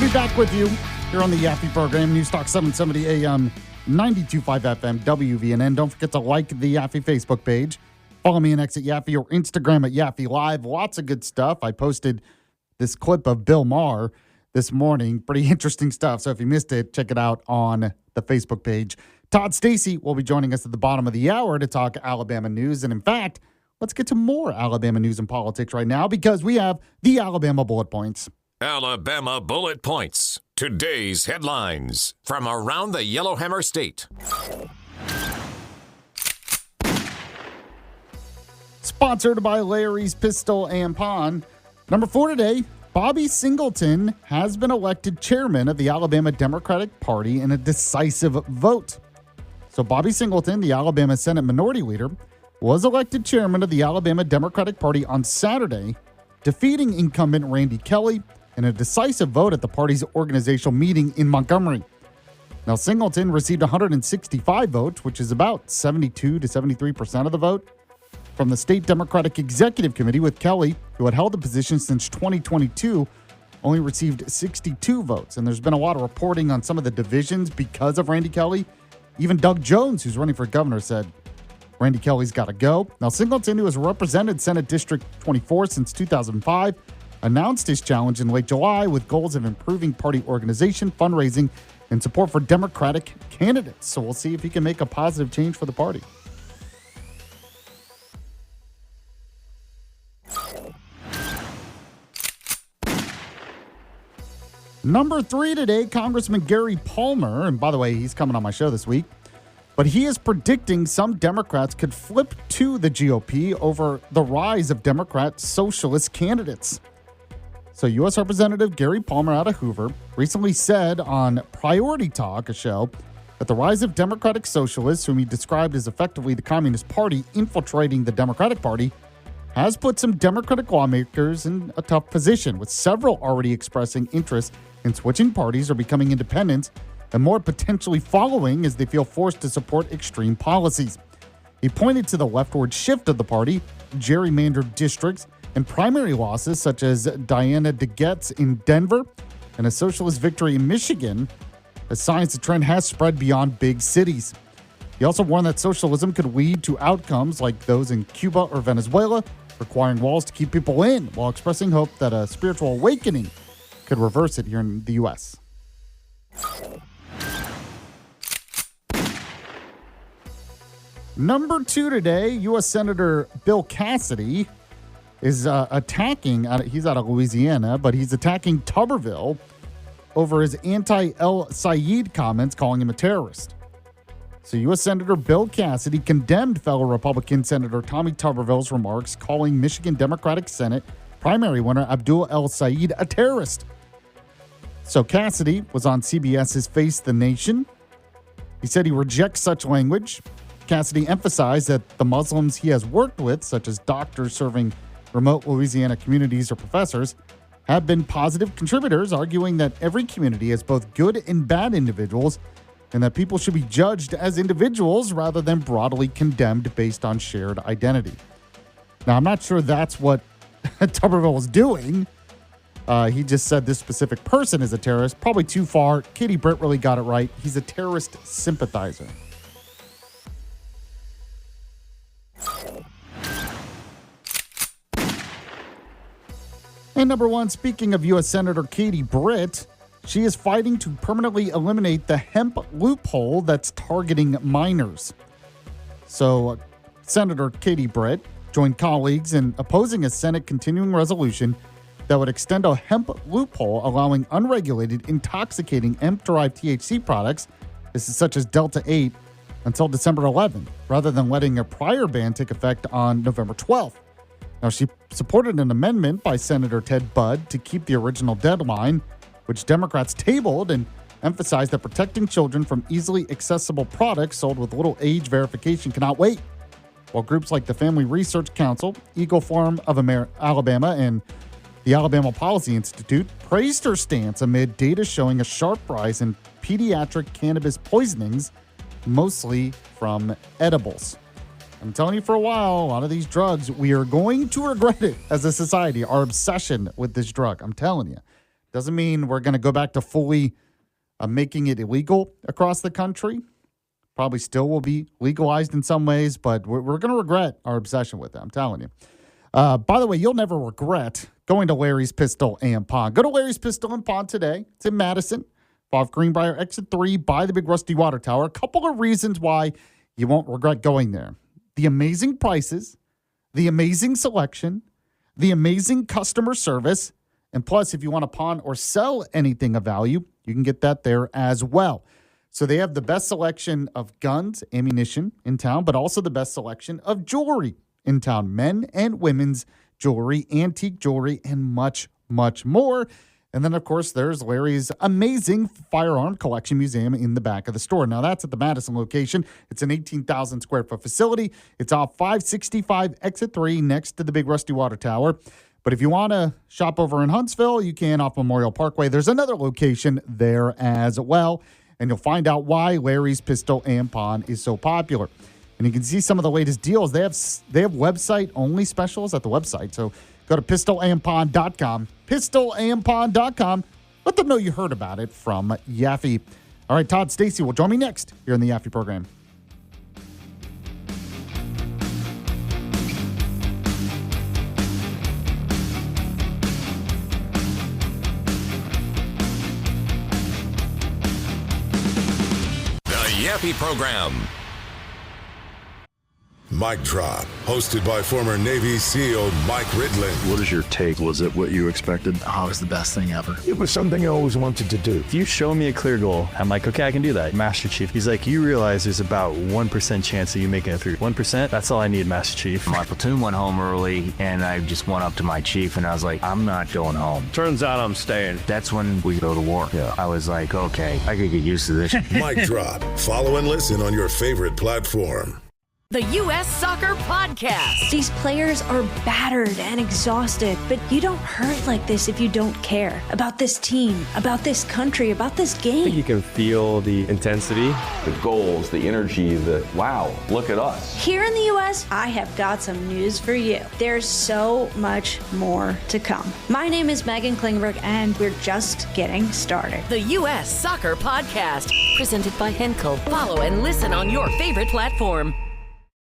to be back with you here on the Yaffee program, News Talk 770 AM, 92.5 FM, WVNN. Don't forget to like the Yaffee Facebook page. Follow me on X at Yaffee or Instagram at Yaffee Live. Lots of good stuff. I posted this clip of Bill Maher this morning. Pretty interesting stuff. So if you missed it, check it out on the Facebook page. Todd Stacy will be joining us at the bottom of the hour to talk Alabama news. And in fact, let's get to more Alabama news and politics right now because we have the Alabama Bullet Points. Alabama Bullet Points. Today's headlines from around the Yellowhammer State. Sponsored by Larry's Pistol and Pawn. Number 4 today, Bobby Singleton has been elected chairman of the Alabama Democratic Party in a decisive vote. So Bobby Singleton, the Alabama Senate Minority Leader, was elected chairman of the Alabama Democratic Party on Saturday, defeating incumbent Randy Kelly in a decisive vote at the party's organizational meeting in Montgomery. Now, Singleton received 165 votes, which is about 72 to 73% of the vote. From the State Democratic Executive Committee, with Kelly, who had held the position since 2022, only received 62 votes. And there's been a lot of reporting on some of the divisions because of Randy Kelly. Even Doug Jones, who's running for governor, said Randy Kelly's got to go. Now, Singleton, who has represented Senate District 24 since 2005, announced his challenge in late July with goals of improving party organization, fundraising, and support for Democratic candidates. So we'll see if he can make a positive change for the party. Number 3 today, Congressman Gary Palmer, and by the way, he's coming on my show this week, but he is predicting some Democrats could flip to the GOP over the rise of Democrat socialist candidates. So U.S. Representative Gary Palmer out of Hoover recently said on Priority Talk, a show, that the rise of Democratic socialists, whom he described as effectively the Communist Party infiltrating the Democratic Party, has put some Democratic lawmakers in a tough position, with several already expressing interest in switching parties or becoming independent, and more potentially following as they feel forced to support extreme policies. He pointed to the leftward shift of the party, gerrymandered districts, and primary losses such as Diana DeGette's in Denver and a socialist victory in Michigan, as signs the trend has spread beyond big cities. He also warned that socialism could lead to outcomes like those in Cuba or Venezuela, requiring walls to keep people in, while expressing hope that a spiritual awakening could reverse it here in the U.S. Number 2 today, U.S. Senator Bill Cassidy is attacking, he's out of Louisiana, but he's attacking Tuberville over his anti-El Sayed comments, calling him a terrorist. So U.S. Senator Bill Cassidy condemned fellow Republican Senator Tommy Tuberville's remarks, calling Michigan Democratic Senate primary winner Abdul El Sayed a terrorist. So Cassidy was on CBS's Face the Nation. He said he rejects such language. Cassidy emphasized that the Muslims he has worked with, such as doctors serving remote Louisiana communities or professors, have been positive contributors, arguing that every community has both good and bad individuals and that people should be judged as individuals rather than broadly condemned based on shared identity. Now, I'm not sure that's what Tuberville was doing. He just said this specific person is a terrorist. Probably too far. Katie Britt really got it right. He's a terrorist sympathizer. And number 1, speaking of U.S. Senator Katie Britt, she is fighting to permanently eliminate the hemp loophole that's targeting minors. So Senator Katie Britt joined colleagues in opposing a Senate continuing resolution that would extend a hemp loophole allowing unregulated intoxicating hemp-derived THC products, such as Delta 8, until December 11th, rather than letting a prior ban take effect on November 12th. Now, she supported an amendment by Senator Ted Budd to keep the original deadline, which Democrats tabled, and emphasized that protecting children from easily accessible products sold with little age verification cannot wait. While groups like the Family Research Council, Eagle Forum of Alabama, and the Alabama Policy Institute praised her stance amid data showing a sharp rise in pediatric cannabis poisonings, mostly from edibles. I'm telling you for a while, a lot of these drugs, we are going to regret it as a society, our obsession with this drug. I'm telling you. Doesn't mean we're going to go back to fully making it illegal across the country. Probably still will be legalized in some ways, but we're going to regret our obsession with it. I'm telling you. By the way, you'll never regret going to Larry's Pistol and Pawn. Go to Larry's Pistol and Pawn today. It's in Madison, off Greenbrier, exit 3, by the big rusty water tower. A couple of reasons why you won't regret going there. The amazing prices, the amazing selection, the amazing customer service, and plus, if you want to pawn or sell anything of value, you can get that there as well. So they have the best selection of guns, ammunition in town, but also the best selection of jewelry in town. Men and women's jewelry, antique jewelry, and much, much more. And then, of course, there's Larry's amazing firearm collection museum in the back of the store. Now, that's at the Madison location. It's an 18,000 square foot facility. It's off 565 exit 3 next to the big rusty water tower. But if you want to shop over in Huntsville, you can off Memorial Parkway. There's another location there as well. And you'll find out why Larry's Pistol and Pawn is so popular. And you can see some of the latest deals. They have website-only specials at the website. So go to pistolandpawn.com. Pistolandpawn.com. Let them know you heard about it from Yaffee. All right, Todd Stacy will join me next here in the Yaffee program. Yaffee program. Mic Drop, hosted by former Navy SEAL Mike Ridlin. What is your take? Was it what you expected? Oh, it was the best thing ever. It was something I always wanted to do. If you show me a clear goal, I'm like, okay, I can do that. Master Chief, he's like, you realize there's about 1% chance of you making it through. 1%? That's all I need, Master Chief. My platoon went home early, and I just went up to my chief, and I was like, I'm not going home. Turns out I'm staying. That's when we go to war. Yeah. I was like, okay, I could get used to this. Mic Drop. Follow and listen on your favorite platform. The U.S. Soccer Podcast. These players are battered and exhausted, but you don't hurt like this if you don't care about this team, about this country, about this game. I think you can feel the intensity, the goals, the energy, the wow, look at us. Here in the U.S., I have got some news for you. There's so much more to come. My name is Megan Klingberg, and we're just getting started. The U.S. Soccer Podcast, presented by Henkel. Follow and listen on your favorite platform.